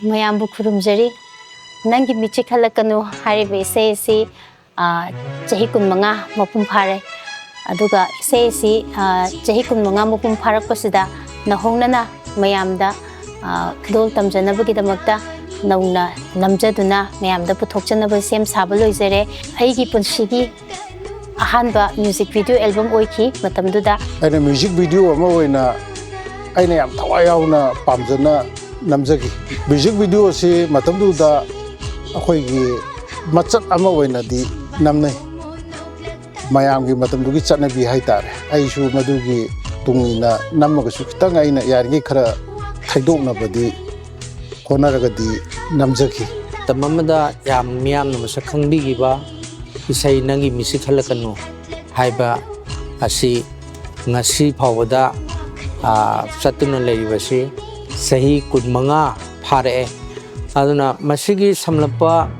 mayambu khurumjari Nangi Mitchi Khatlakkanu haribe eshei asi chahi 15 mapum phare aduga eshei asi chahi 15 mapum pharakpasida nouhouna mayamda khidol tamjanabagi damakta nouna namjaduna mayamda puthokjanaba sem saba loizare aigi punshigi ahanba music video album oiki matamduda aina music video ama oina aina yam thawai yauna pamjana namjagi music video si matamduda akhoigi machat ama oina di namnai mayamgi matamdugi chatnabi haitare aisu madugi tungina namagasu kitang aina yaringi khara thaidoknabadi khonaragadi namjagi tamamada yam miyamna masak khangbigiba isai Nangi Mitchi Khatlakkanu haiba asi ngasi phawada satuna leibasi sahi 15 phare aduna masigi samlapa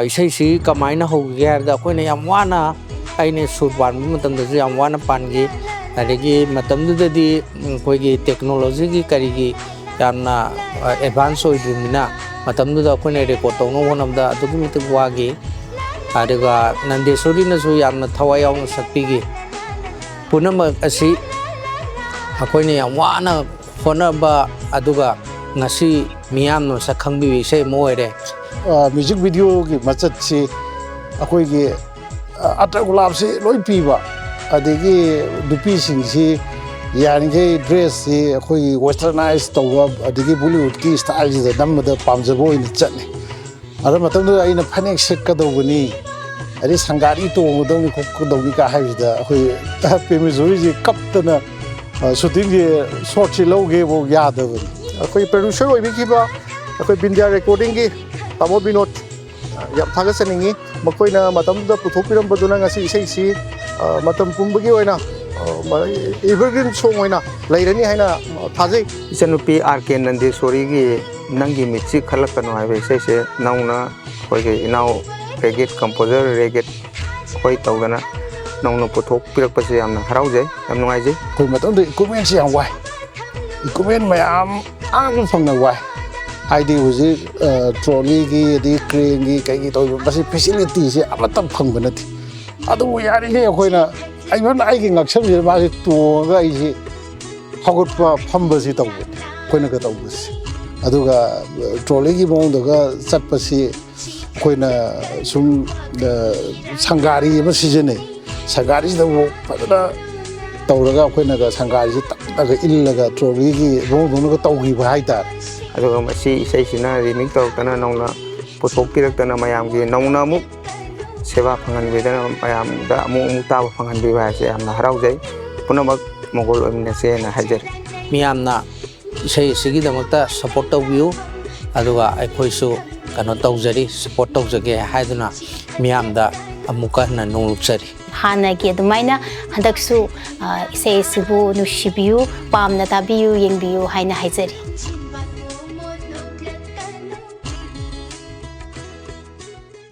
isai si kamaina hoge da koina yam wana aine surban matamda yam wana pangi adegi matamdudi koigi technology gi karigi yamna advance oidrimina matamduda koina record tawno honamda adugumit wagi aduga Nandeswori na su yamna thawai yauna sakpigi punama asi akoina yam wana honaba aduga ngasi miyamna sakhangbi isai moire music video ki machat si akoi gi atagulab si loi piba adegi dupi sing si yaringe dress si akoi westernized tawa adegi Bollywood ki style da namda pamjabo in chatne ada matamdu aina phanek sekkadoguni ari sangari to modong kokdogni ka haida akoi pemizuri ji kaptana shooting ji short chi loge bo yadabu akoi producer oi bikiba akoi bindia recording gi tamo binot yam thaga saningi makoina matamda puthokpiram baduna ngasi isei si matam pumbagi oina evergreen song oina lairani haina thajai ichanupi RK Nandeswori gi Nangi Mitchi Khatlakkanu haibe isei se nouna khoige inau reggae composer reggae khoi tawdana nouna puthok pirakpase yamna haraujai yam nungaijai koi matamdu comment si yam wai comment mayam ang phangna wai haidi huji trolley gi di crane gi kai gi to basi facility si amata phangba nathi adu yari he khoina aiman ai gi ngaksam ji ma si to ga ai si hagotpa phamba si taw khoina ga taw basi aduga trolley gi mong daga chatpasi khoina sum sangari ma sijene sangari da wo padana tawraga khoina ga sangari si taga illaga trolley gi mong dong ga taw gi ba haitar aduga masi isai sina remix tawtana nouna puthok pirakna mayamgi nouna amuk seva phanganbidana mayamda amuk taba phanganbiba se amna haraujai punamak mogol omina se na hajar miyamna isai sigi damakta support tawbiu aduga aikhoisu kano tawjari support tawjage haiduna miyamda amuka na nolupsari hana ki adumaina handaksu eshei asibu nushibiu pamna tabiu yengbiu haina haijari